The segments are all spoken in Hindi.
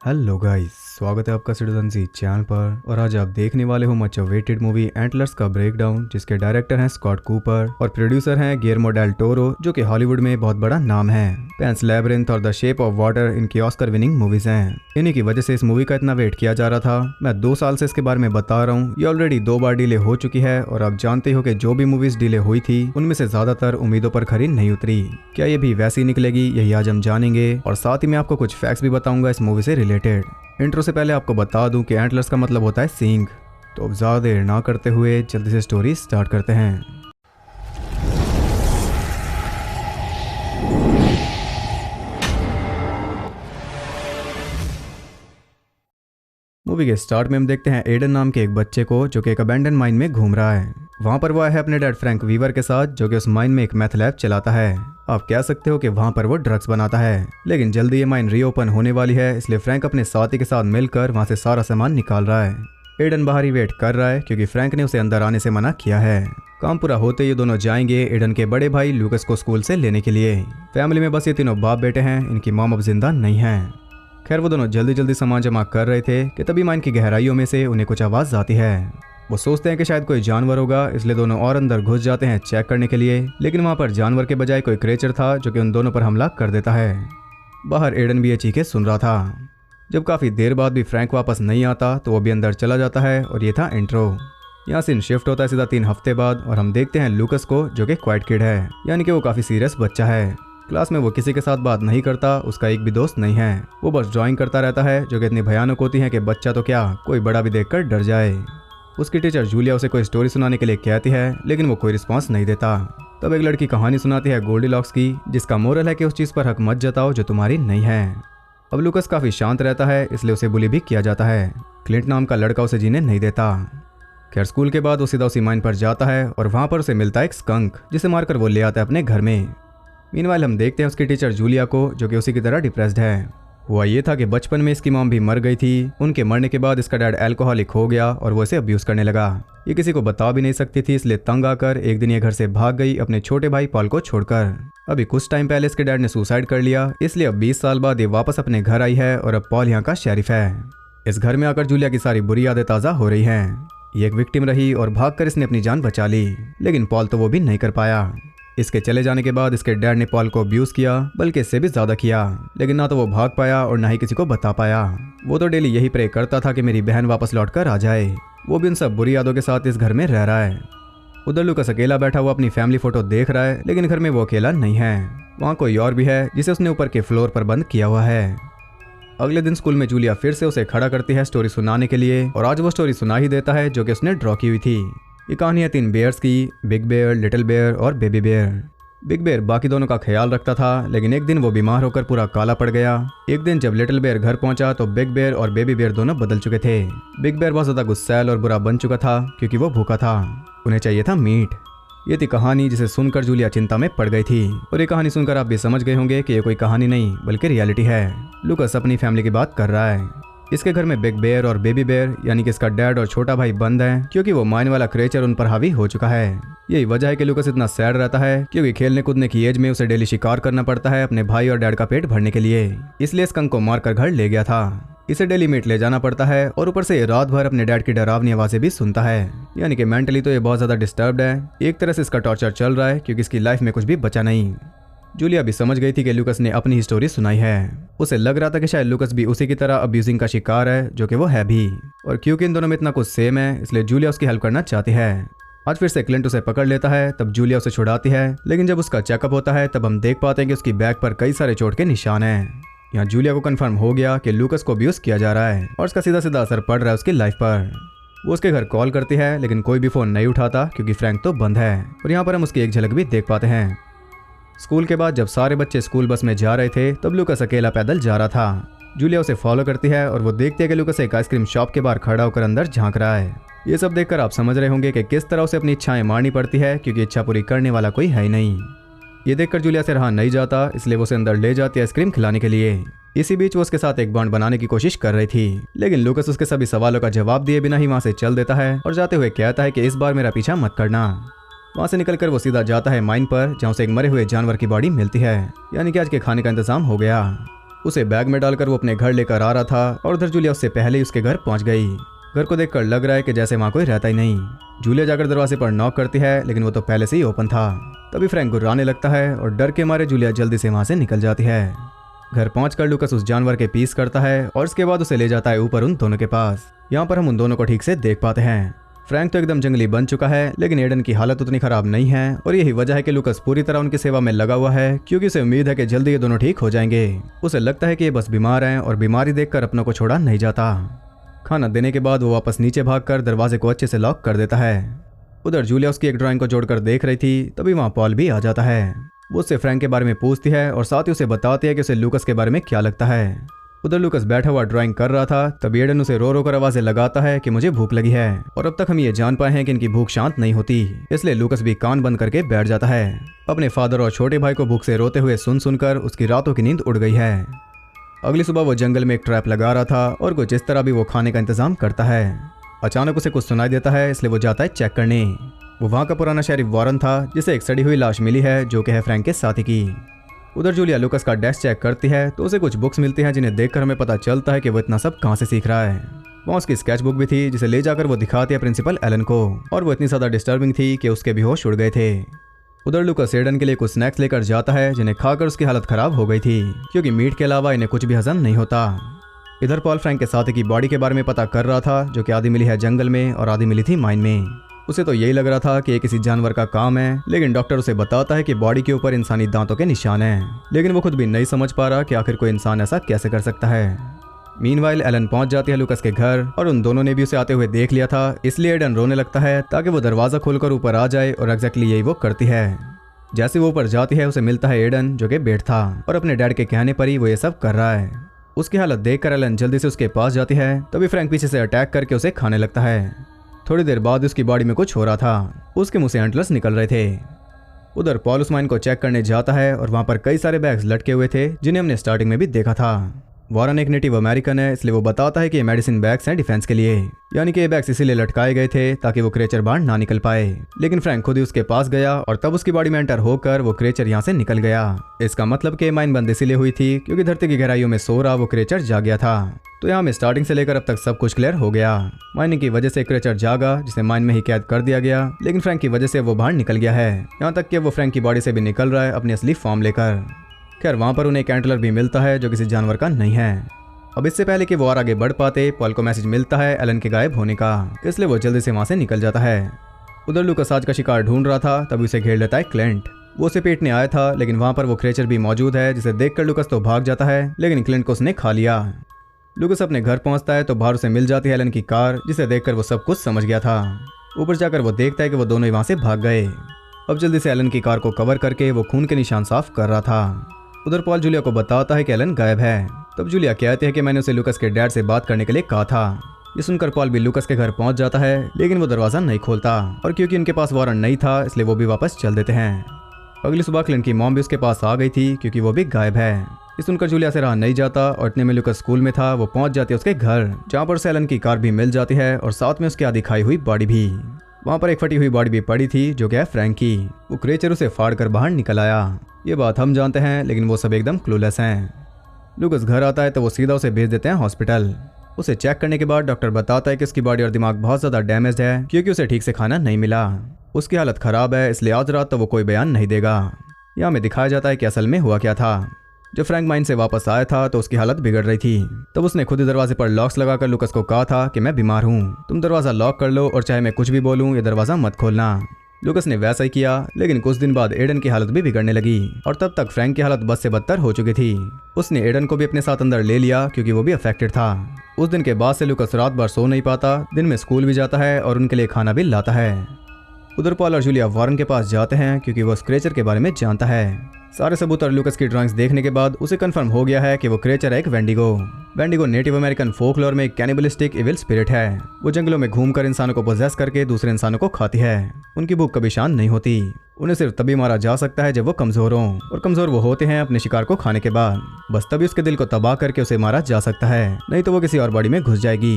हेलो गाइस, स्वागत है आपका सिटीजन सी चैनल पर। और आज आप देखने वाले हो मच अवेटेड मूवी एंटलर्स का ब्रेकडाउन, जिसके डायरेक्टर हैं स्कॉट कूपर और प्रोड्यूसर हैं गिल्लेर्मो डेल टोरो, जो कि हॉलीवुड में बहुत बड़ा नाम है। पैंस लैबिरिंथ और द शेप ऑफ वाटर इनकी ऑस्कर विनिंग मूवीज हैं। इन्हीं की वजह से इस मूवी का इतना वेट किया जा रहा था। मैं 2 साल से इसके बारे में बता रहा हूँ। ये ऑलरेडी 2 बार डिले हो चुकी है और आप जानते हो कि जो भी मूवीज डिले हुई थी उनमें से ज्यादातर उम्मीदों पर खरी नहीं उतरी। क्या ये भी वैसी निकलेगी, यही आज हम जानेंगे। और साथ ही मैं आपको कुछ फैक्ट्स भी बताऊंगा इस मूवी से रिलेटेड। इंट्रो से पहले आपको बता दूं कि एंटलर्स का मतलब होता है सींग। तो अब ज़्यादा देर ना करते हुए जल्दी से स्टोरी स्टार्ट करते हैं। मूवी के स्टार्ट में हम देखते हैं एडन नाम के एक बच्चे को, जो कि एक अबैंडन माइन में घूम रहा है। वहाँ पर वो आया है अपने डैड फ्रैंक वीवर के साथ, जो कि उस माइन में एक मैथ लैब चलाता है। आप कह सकते हो कि वहाँ पर वो ड्रग्स बनाता है। लेकिन जल्दी ये माइन रीओपन होने वाली है, इसलिए फ्रैंक अपने साथी के साथ मिलकर वहाँ से सारा सामान निकाल रहा है। एडन बाहर ही वेट कर रहा है, क्योंकि फ्रैंक ने उसे अंदर आने से मना किया है। काम पूरा होते ही दोनों जाएंगे एडन के बड़े भाई लूकस को स्कूल से लेने के लिए। फैमिली में बस ये तीनों बाप बेटे हैं, इनकी मॉम अब जिंदा नहीं है। खैर, वो दोनों जल्दी जल्दी सामान जमा कर रहे थे कि तभी माइन की गहराइयों में से उन्हें कुछ आवाज आती है। वो सोचते हैं कि शायद कोई जानवर होगा, इसलिए दोनों और अंदर घुस जाते हैं चेक करने के लिए। लेकिन वहाँ पर जानवर के बजाय कोई क्रिएचर था, जो कि उन दोनों पर हमला कर देता है। बाहर एडन भी ये चीखें सुन रहा था। जब काफ़ी देर बाद भी फ्रैंक वापस नहीं आता तो वो भी अंदर चला जाता है। और ये था इंट्रो। यहाँ सीन शिफ्ट होता है सीधा 3 हफ्ते बाद, और हम देखते हैं लूकस को, जो कि क्वाइट किड है, यानी कि वो काफ़ी सीरियस बच्चा है। क्लास में वो किसी के साथ बात नहीं करता, उसका एक भी दोस्त नहीं है। वो बस ड्राइंग करता रहता है, जो कि इतनी भयानक होती है कि बच्चा तो क्या, कोई बड़ा भी देखकर डर जाए। उसकी टीचर जूलिया उसे कोई स्टोरी सुनाने के लिए कहती है, लेकिन वो कोई रिस्पॉन्स नहीं देता। तब एक लड़की कहानी सुनाती है गोल्डीलॉक्स की, जिसका मोरल है कि उस चीज़ पर हक मत जताओ जो तुम्हारी नहीं है। अब लूकस काफ़ी शांत रहता है, इसलिए उसे बुली भी किया जाता है। क्लिंट नाम का लड़का उसे जीने नहीं देता। खैर, स्कूल के बाद वो सीधा उसी माइन पर जाता है और वहाँ पर उसे मिलता है एक स्कंक, जिसे मारकर वो ले आता है अपने घर में। मीनवाइल हम देखते हैं उसकी टीचर जूलिया को, जो कि उसी की तरह डिप्रेस्ड है। हुआ ये था कि बचपन में इसकी मॉम भी मर गई थी। उनके मरने के बाद इसका डैड अल्कोहलिक हो गया और वो इसे अब्यूज करने लगा। ये किसी को बता भी नहीं सकती थी, इसलिए तंग आकर एक दिन ये घर से भाग गई अपने छोटे भाई पॉल को छोड़कर। अभी कुछ टाइम पहले इसके डैड ने सुसाइड कर लिया, इसलिए अब 20 साल बाद ये वापस अपने घर आई है और अब पॉल यहाँ का शेरिफ है। इस घर में आकर जूलिया की सारी बुरी यादें ताज़ा हो रही हैं। ये एक विक्टिम रही और भागकर इसने अपनी जान बचा ली, लेकिन पॉल तो वो भी नहीं कर पाया। इसके चले जाने के बाद इसके डैड ने पॉल को अब्यूज किया, बल्कि इससे भी ज्यादा किया। लेकिन ना तो वो भाग पाया और ना ही किसी को बता पाया। वो तो डेली यही प्रे करता था कि मेरी बहन वापस लौट कर आ जाए। वो भी उन सब बुरी यादों के साथ इस घर में रह रहा है। उधर लूकस अकेला बैठा हुआ अपनी फैमिली फोटो देख रहा है, लेकिन घर में वो अकेला नहीं है। वहाँ कोई और भी है, जिसे उसने ऊपर के फ्लोर पर बंद किया हुआ है। अगले दिन स्कूल में जूलिया फिर से उसे खड़ा करती है स्टोरी सुनाने के लिए, और आज वो स्टोरी सुना ही देता है जो कि उसने ड्रॉ की हुई थी। ये कहानी है 3 बेयर्स की, बिग बेयर, लिटिल बेयर और बेबी बेयर। बिग बेयर बाकी दोनों का ख्याल रखता था, लेकिन एक दिन वो बीमार होकर पूरा काला पड़ गया। एक दिन जब लिटिल बेयर घर पहुंचा तो बिग बेयर और बेबी बेयर दोनों बदल चुके थे। बिग बेयर बहुत ज्यादा गुस्सैल और बुरा बन चुका था, क्योंकि वो भूखा था। उन्हें चाहिए था मीट। ये थी कहानी, जिसे सुनकर जूलिया चिंता में पड़ गई थी। और ये कहानी सुनकर आप भी समझ गए होंगे कि ये कोई कहानी नहीं बल्कि रियलिटी है। लूकस अपनी फैमिली की बात कर रहा है। इसके घर में बिग बेयर और बेबी बेयर, यानी कि इसका डैड और छोटा भाई बंद हैं, क्योंकि वो माइन वाला क्रिएचर उन पर हावी हो चुका है। यही वजह है कि लूकस इतना सैड रहता है, क्योंकि खेलने कूदने की एज में उसे डेली शिकार करना पड़ता है अपने भाई और डैड का पेट भरने के लिए। इसलिए स्कंक को मारकर घर ले गया था। इसे डेली मीट ले जाना पड़ता है, और ऊपर से रात भर अपने डैड की डरावनी आवाजें भी सुनता है। यानी कि मेंटली तो ये बहुत ज्यादा डिस्टर्ब्ड है। एक तरह से इसका टॉर्चर चल रहा है, क्योंकि इसकी लाइफ में कुछ भी बचा नहीं। जूलिया भी समझ गई थी कि लूकस ने अपनी ही स्टोरी सुनाई है। उसे लग रहा था कि शायद लूकस भी उसी की तरह अब्यूजिंग का शिकार है, जो कि वो है भी। और क्योंकि इन दोनों में इतना कुछ सेम है, इसलिए जूलिया उसकी हेल्प करना चाहती है। आज फिर से क्लिंट उसे पकड़ लेता है, तब जूलिया उसे छुड़ाती है। लेकिन जब उसका चेकअप होता है तब हम देख पाते हैं कि उसकी बैक पर कई सारे चोट के निशान हैं। यहाँ जूलिया को कंफर्म हो गया कि लूकस को अब्यूज किया जा रहा है, और उसका सीधा सीधा असर पड़ रहा है उसकी लाइफ पर। वो उसके घर कॉल करती है, लेकिन कोई भी फोन नहीं उठाता, क्योंकि फ्रैंक तो बंद है। और यहाँ पर हम उसकी एक झलक भी देख पाते हैं। स्कूल के बाद जब सारे बच्चे स्कूल बस में जा रहे थे, तब लूकस अकेला पैदल जा रहा था। जूलिया उसे फॉलो करती है और वो देखती है कि लूकस एक आइसक्रीम शॉप के बाहर खड़ा होकर अंदर झांक रहा है। ये सब देखकर आप समझ रहे होंगे कि किस तरह उसे अपनी इच्छाएं मारनी पड़ती है, क्योंकि इच्छा पूरी करने वाला कोई है ही नहीं। ये देखकर जूलिया से रहा नहीं जाता, इसलिए वो उसे अंदर ले जाती है आइसक्रीम खिलाने के लिए। इसी बीच वो उसके साथ एक बॉन्ड बनाने की कोशिश कर रही थी, लेकिन लूकस उसके सभी सवालों का जवाब दिए बिना ही वहां से चल देता है, और जाते हुए कहता है कि इस बार मेरा पीछा मत करना। वहाँ से निकलकर वो सीधा जाता है माइन पर, जहाँ उसे एक मरे हुए जानवर की बॉडी मिलती है, यानी कि आज के खाने का इंतजाम हो गया। उसे बैग में डालकर वो अपने घर लेकर आ रहा था और उधर जूलिया उससे पहले ही उसके घर पहुंच गई। घर को देखकर लग रहा है कि जैसे वहाँ कोई रहता ही नहीं। जूलिया जाकर दरवाजे पर नॉक करती है, लेकिन वो तो पहले से ही ओपन था। तभी फ्रैंक गुर्राने लगता है और डर के मारे जूलिया जल्दी से वहाँ से निकल जाती है। घर पहुंचकर लूकस उस जानवर के पीस करता है और उसके बाद उसे ले जाता है ऊपर उन दोनों के पास। यहाँ पर हम उन दोनों को ठीक से देख पाते हैं। फ्रैंक तो एकदम जंगली बन चुका है, लेकिन एडन की हालत उतनी खराब नहीं है और यही वजह है कि लूकस पूरी तरह उनकी सेवा में लगा हुआ है, क्योंकि उसे उम्मीद है कि जल्दी ये दोनों ठीक हो जाएंगे। उसे लगता है कि ये बस बीमार हैं और बीमारी देखकर अपनों को छोड़ा नहीं जाता। खाना देने के बाद वो वापस नीचे भागकर दरवाजे को अच्छे से लॉक कर देता है। उधर जूलिया उसकी एक ड्राइंग को जोड़कर देख रही थी, तभी वहाँ पॉल भी आ जाता है। वो उससे फ्रैंक के बारे में पूछती है और साथ ही उसे बताती है कि उसे लूकस के बारे में क्या लगता है। उधर लूकस बैठा हुआ ड्राइंग कर रहा था, तभी एडन उसे रो रो कर आवाजें लगाता है कि मुझे भूख लगी है, और अब तक हम ये जान पाए हैं कि इनकी भूख शांत नहीं होती। इसलिए लूकस भी कान बंद करके बैठ जाता है। अपने फादर और छोटे भाई को भूख से रोते हुए सुन सुनकर उसकी रातों की नींद उड़ गई है। अगली सुबह वो जंगल में एक ट्रैप लगा रहा था और कुछ इस तरह भी वो खाने का इंतजाम करता है। अचानक उसे कुछ सुनाई देता है, इसलिए वो जाता है चेक करने। वो वहाँ का पुराना शरीफ वॉरन था, जिसे एक सड़ी हुई लाश मिली है जो कि है फ्रैंक के साथी की। उधर जूलिया लूकस का डेस्क चेक करती है तो उसे कुछ बुक्स मिलती हैं, जिन्हें देखकर हमें पता चलता है कि वो इतना सब कहाँ से सीख रहा है। वहाँ उसकी स्केच बुक भी थी, जिसे ले जाकर वो दिखाती है प्रिंसिपल एलन को, और वो इतनी ज़्यादा डिस्टर्बिंग थी कि उसके भी होश उड़ गए थे। उधर लूकस एडन के लिए कुछ स्नैक्स लेकर जाता है, जिन्हें खाकर उसकी हालत खराब हो गई थी, क्योंकि मीट के अलावा इन्हें कुछ भी हजम नहीं होता। इधर पॉल फ्रैंक के साथी की बॉडी के बारे में पता कर रहा था, जो कि आधी मिली है जंगल में और आधी मिली थी माइन में। उसे तो यही लग रहा था कि ये किसी जानवर का काम है, लेकिन डॉक्टर उसे बताता है कि बॉडी के ऊपर इंसानी दांतों के निशान हैं। लेकिन वो खुद भी नहीं समझ पा रहा कि आखिर कोई इंसान ऐसा कैसे कर सकता है। मीनवाइल एलन पहुंच जाती है लूकस के घर, और उन दोनों ने भी उसे आते हुए देख लिया था, इसलिए एडन रोने लगता है ताकि वो दरवाजा खोलकर ऊपर आ जाए, और एग्जैक्टली यही वो करती है। जैसे वो ऊपर जाती है उसे मिलता है एडन, जो कि बेड था, और अपने डैड के कहने पर ही वो ये सब कर रहा है। उसकी हालत देखकर एलन जल्दी से उसके पास जाती है, तभी फ्रैंक पीछे से अटैक करके उसे खाने लगता है। थोड़ी देर बाद उसकी बॉडी में कुछ हो रहा था, उसके मुंह से एंटलस निकल रहे थे। उधर पॉल उस माइन को चेक करने जाता है और वहां पर कई सारे बैग्स लटके हुए थे, जिन्हें हमने स्टार्टिंग में भी देखा था। वॉरन एक नेटिव अमेरिकन है, इसलिए वो बताता है कि ये मेडिसिन बैग्स हैं डिफेंस के लिए, यानी कि ये बैग्स इसीलिए लटकाए गए थे ताकि वो क्रेचर बाहर ना निकल पाए। लेकिन फ्रैंक खुद ही उसके पास गया और तब उसकी बॉडी में एंटर होकर वो क्रेचर यहाँ से निकल गया। इसका मतलब कि माइन बंद इसीलिए हुई थी क्योंकि धरती की गहराइयों में सो रहा वो क्रेचर जाग गया था। तो यहाँ में स्टार्टिंग से लेकर अब तक सब कुछ क्लियर हो गया। माइनिंग की वजह से क्रेचर जागा, जिसे माइन में ही कैद कर दिया गया, लेकिन फ्रैंक की वजह से वो बाहर निकल गया है। यहाँ तक कि वो फ्रैंक की बॉडी से भी निकल रहा है अपनी असली फॉर्म लेकर। खैर वहाँ पर उन्हें एक एंटलर भी मिलता है, जो किसी जानवर का नहीं है। अब इससे पहले कि वो और आगे बढ़ पाते, पॉल को मैसेज मिलता है एलन के गायब होने का, इसलिए वो जल्दी से वहाँ से निकल जाता है। उधर लूकस आज का शिकार ढूंढ रहा था, तभी उसे घेर लेता है क्लेंट। वो उसे पीटने आया था, लेकिन वहाँ पर वो क्रेचर भी मौजूद है, जिसे देखकर लूकस तो भाग जाता है, लेकिन क्लेंट को उसने खा लिया। लूकस अपने घर पहुंचता है तो बाहर उसे मिल जाती है एलन की कार, जिसे देखकर वो सब कुछ समझ गया था। ऊपर जाकर वो देखता है कि वो दोनों ही वहां से भाग गए। अब जल्दी से एलन की कार को कवर करके वो खून के निशान साफ कर रहा था। उधर पॉल जूलिया को बताता है कि एलन गायब है। तब जूलिया कहती है कि मैंने उसे लूकस के डैड से बात करने के लिए कहा था। ये सुनकर पॉल भी लूकस के घर पहुंच जाता है, लेकिन वो दरवाजा नहीं खोलता, और क्योंकि उनके पास वारंट नहीं था इसलिए वो भी वापस चल देते हैं। अगली सुबह क्लिंट की मॉम भी उसके पास आ गई थी, क्योंकि वो भी गायब है। ये सुनकर जूलिया से रहा नहीं जाता, और इतने में लूकस स्कूल में था, वो पहुंच जाती है उसके घर, जहाँ पर एलन की कार भी मिल जाती है और साथ में उसकी आधी खाई हुई बॉडी भी। वहाँ पर एक फटी हुई बॉडी भी पड़ी थी, जो कि है फ्रैंक की। वो क्रेचर उसे फाड़ कर बाहर निकल आया। ये बात हम जानते हैं, लेकिन वो सब एकदम क्लूलेस हैं। लूकस घर आता है तो वो सीधा उसे भेज देते हैं हॉस्पिटल। उसे चेक करने के बाद डॉक्टर बताता है कि उसकी बॉडी और दिमाग बहुत ज़्यादा डैमेज है, क्योंकि उसे ठीक से खाना नहीं मिला। उसकी हालत ख़राब है, इसलिए आज रात तो वो कोई बयान नहीं देगा। यहाँ में दिखाया जाता है कि असल में हुआ क्या था। जब फ्रैंक माइन से वापस आया था तो उसकी हालत बिगड़ रही थी। तब उसने खुद ही दरवाजे पर लॉक्स लगाकर लूकस को कहा था कि मैं बीमार हूँ, तुम दरवाज़ा लॉक कर लो और चाहे मैं कुछ भी बोलूँ ये दरवाज़ा मत खोलना। लूकस ने वैसा ही किया, लेकिन कुछ दिन बाद एडन की हालत भी बिगड़ने लगी, और तब तक फ्रैंक की हालत बद से बदतर हो चुकी थी। उसने एडन को भी अपने साथ अंदर ले लिया, क्योंकि वो भी अफेक्टेड था। उस दिन के बाद से लूकस रात भर सो नहीं पाता, दिन में स्कूल भी जाता है और उनके लिए खाना भी लाता है। उधर पॉल और जूलिया वॉरन के पास जाते हैं, क्योंकि वो क्रेचर के बारे में जानता है। सारे सबूत और लूकस की ड्राइंग्स देखने के बाद उसे कंफर्म हो गया है कि वो क्रेचर है एक wendigo. Wendigo native American folklore में एक कैनिबलिस्टिक इविल स्पिरिट है। वो जंगलों में घूमकर इंसानों को पोजेस करके दूसरे इंसानों को खाती है। उनकी भूख कभी शांत नहीं होती। उन्हें सिर्फ तभी मारा जा सकता है जब वो कमजोर हों, और कमजोर वो होते हैं अपने शिकार को खाने के बाद। बस तभी उसके दिल को तबाह करके उसे मारा जा सकता है, नहीं तो वो किसी और बॉडी में घुस जाएगी।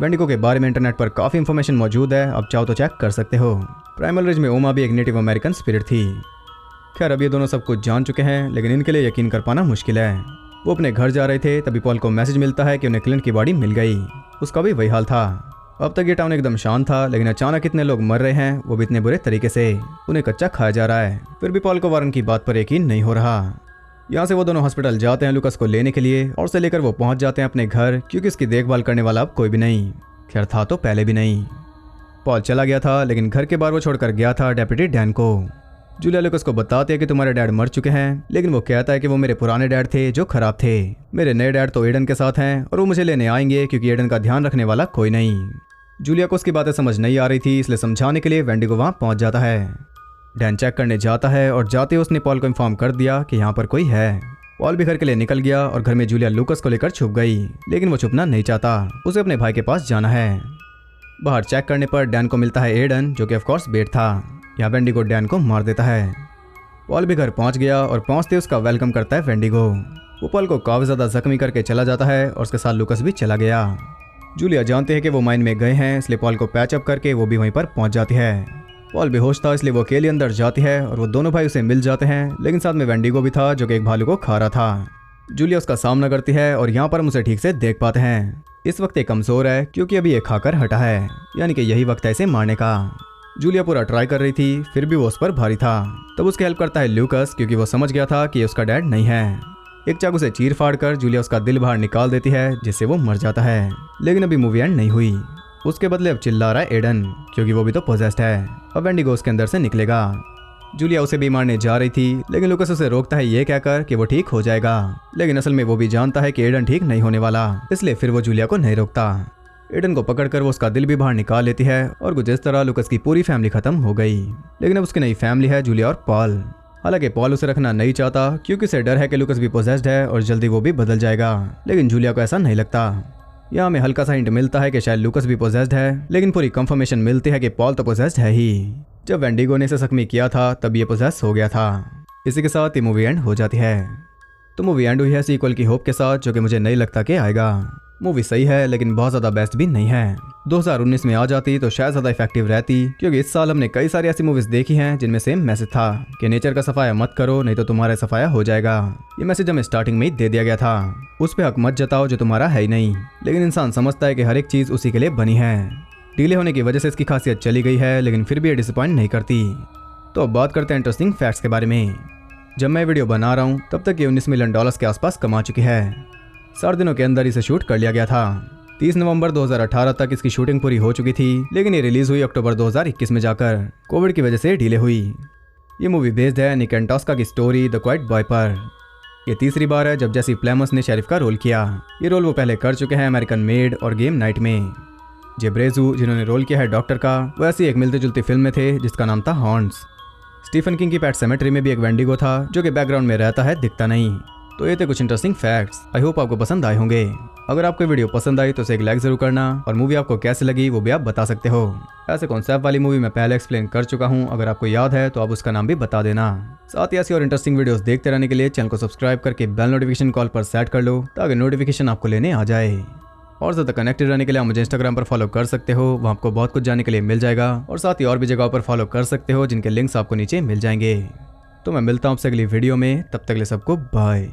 वेंडिगो के बारे में इंटरनेट पर काफी इंफॉर्मेशन मौजूद है, अब चाहो तो चेक कर सकते हो। प्राइमल रिज में ओमा भी एक नेटिव अमेरिकन स्पिरिट थी। खैर अब ये दोनों सब कुछ जान चुके हैं, लेकिन इनके लिए यकीन कर पाना मुश्किल है। वो अपने घर जा रहे थे तभी पॉल को मैसेज मिलता है कि उन्हें क्लिंट की बॉडी मिल गई। उसका भी वही हाल था। अब तक ये टाउन एकदम शांत था, लेकिन अचानक इतने लोग मर रहे हैं, वो भी इतने बुरे तरीके से। उन्हें कच्चा खाया जा रहा है। फिर भी पॉल को वारन की बात पर यकीन नहीं हो रहा। यहाँ से वो दोनों हॉस्पिटल जाते हैं लुकस को लेने के लिए, और उसे लेकर वो पहुंच जाते हैं अपने घर, क्योंकि उसकी देखभाल करने वाला अब कोई भी नहीं। खैर था तो पहले भी नहीं। पॉल चला गया था, लेकिन घर के बाहर वो छोड़कर गया था डेप्यूटी डैन को। जूलिया लुकस को बताती है कि तुम्हारे डैड मर चुके हैं, लेकिन वो कहता है कि वो मेरे पुराने डैड थे जो खराब थे। मेरे नए डैड तो एडन के साथ हैं और वो मुझे लेने आएंगे, क्योंकि एडन का ध्यान रखने वाला कोई नहीं। जूलिया को उसकी बातें समझ नहीं आ रही थी, इसलिए समझाने के लिए वेंडिगो वहां पहुंच जाता है। डैन चेक करने जाता है और जाते ही उसने पॉल को इन्फॉर्म कर दिया कि यहाँ पर कोई है। पॉल भी घर के लिए निकल गया और घर में जूलिया लुकस को लेकर छुप गई, लेकिन वो छुपना नहीं चाहता। उसे अपने भाई के पास जाना है। बाहर चेक करने पर डैन को मिलता है एडन, जो कि ऑफकोर्स बेट था। यहाँ वेंडिगो डैन को मार देता है। पॉल भी घर पहुंच गया और पहुंचते उसका वेलकम करता है वेंडिगो। वो पॉल को काफी ज्यादा जख्मी करके चला जाता है और उसके साथ लुकस भी चला गया। जूलिया जानते हैं कि वो माइन में गए हैं, इसलिए पॉल को पैचअप करके वो भी वहीं पर पहुंच जाती है। पॉल बेहोश था, इसलिए वो अकेले अंदर जाती है और वो दोनों भाई उसे मिल जाते हैं, लेकिन साथ में वेंडिगो भी था जो कि एक भालू को खा रहा था। जूलिया उसका सामना करती है और यहाँ पर हम उसे ठीक से देख पाते हैं। इस वक्त ये कमजोर है, क्योंकि अभी ये खाकर हटा है, यानी कि यही वक्त है इसे मारने का। जूलिया पूरा ट्राई कर रही थी, फिर भी वो उस पर भारी था। तब उसकी हेल्प करता है लुकस, क्योंकि वो समझ गया था कि उसका डैड नहीं है। एक चाकू से चीर फाड़ कर जूलिया उसका दिल बाहर निकाल देती है, जिससे वो मर जाता है। लेकिन अभी मूवी एंड नहीं हुई। उसके बदले अब चिल्ला रहा है एडन, क्योंकि वो भी तो पोजेस्ड है। अब वेंडिगो उसके अंदर से निकलेगा। जूलिया उसे भी मारने जा रही थी, लेकिन लुकस उसे रोकता है ये कहकर कि वो ठीक हो जाएगा। लेकिन असल में वो भी जानता है कि एडन ठीक नहीं होने वाला, इसलिए फिर वो जूलिया को नहीं रोकता। एडन को पकड़कर वो उसका दिल भी बाहर निकाल लेती है और कुछ इस तरह लुकस की पूरी फैमिली खत्म हो गई। लेकिन अब उसकी नई फैमिली है जूलिया और पॉल। हालांकि पॉल उसे रखना नहीं चाहता, क्योंकि उसे डर है कि लुकस भी पोजेस्ड है और जल्दी वो भी बदल जाएगा। लेकिन जूलिया को ऐसा नहीं लगता। यहाँ हमें हल्का सा हिंट मिलता है कि शायद लुकस भी पोजेस्ड है, लेकिन पूरी कंफर्मेशन मिलती है कि पॉल तो पोजेस्ड है ही। जब वेंडिगो ने इसे जख्मी किया था तब ये पोजेस हो गया था। इसी के साथ ये मूवी एंड हो जाती है। तो मूवी एंड हुई है सीक्वल की होप के साथ, जो कि मुझे नहीं लगता कि आएगा। मूवी सही है, लेकिन बहुत ज्यादा बेस्ट भी नहीं है। 2019 में आ जाती तो शायद ज्यादा इफेक्टिव रहती, क्योंकि इस साल हमने कई सारी ऐसी मूवीज देखी हैं जिनमें सेम मैसेज था कि नेचर का सफाया मत करो, नहीं तो तुम्हारा सफाया हो जाएगा। ये मैसेज हमें स्टार्टिंग में ही दे दिया गया था। उस पे हक मत जताओ जो तुम्हारा है ही नहीं। लेकिन इंसान समझता है कि हर एक चीज उसी के लिए बनी है। डिले होने की वजह से इसकी खासियत चली गई है, लेकिन फिर भी ये डिसअपॉइंट नहीं करती। तो अब बात करते हैं इंटरेस्टिंग फैक्ट्स के बारे में। जब मैं वीडियो बना रहा हूँ तब तक ये $19 मिलियन के आसपास कमा चुकी है। 7 दिनों के अंदर इसे शूट कर लिया गया था। 30 नवंबर 2018 तक इसकी शूटिंग पूरी हो चुकी थी, लेकिन ये रिलीज हुई अक्टूबर 2021 में जाकर। कोविड की वजह से डिले हुई। ये मूवी बेस्ड है निक एंटोस्का की स्टोरी द क्वाइट बॉय पर। ये तीसरी बार है जब जेसी प्लेमस ने शेरिफ का रोल किया। ये रोल वो पहले कर चुके हैं अमेरिकन मेड और गेम नाइट में। जे ब्रेजू जिन्होंने रोल किया है डॉक्टर का, वो ऐसी एक मिलती जुलती फिल्म में थे जिसका नाम था हॉर्न्स। स्टीफन किंग की पेट सेमेट्री में भी एक वेंडिगो था जो कि बैकग्राउंड में रहता है, दिखता नहीं। तो ये थे कुछ इंटरेस्टिंग फैक्ट्स। आई होप आपको पसंद आए होंगे। अगर आपको वीडियो पसंद आई तो उसे एक लाइक जरूर करना, और मूवी आपको कैसी लगी वो भी आप बता सकते हो। ऐसे कॉन्सेप्ट वाली मूवी मैं पहले एक्सप्लेन कर चुका हूँ, अगर आपको याद है तो आप उसका नाम भी बता देना। साथ ही ऐसी और इंटरेस्टिंग वीडियोस देखते रहने के लिए चैनल को सब्सक्राइब करके बेल नोटिफिकेशन कॉल पर सेट कर लो, ताकि नोटिफिकेशन आपको लेने आ जाए। और ज़्यादा कनेक्टेड रहने के लिए आप मुझे इंस्टाग्राम पर फॉलो कर सकते हो, वहाँ आपको बहुत कुछ जानने के लिए मिल जाएगा। और साथ ही और भी जगहों पर फॉलो कर सकते हो जिनके लिंक्स आपको नीचे मिल जाएंगे। तो मैं मिलता हूँ आपसे अगली वीडियो में, तब तक के लिए सबको बाय।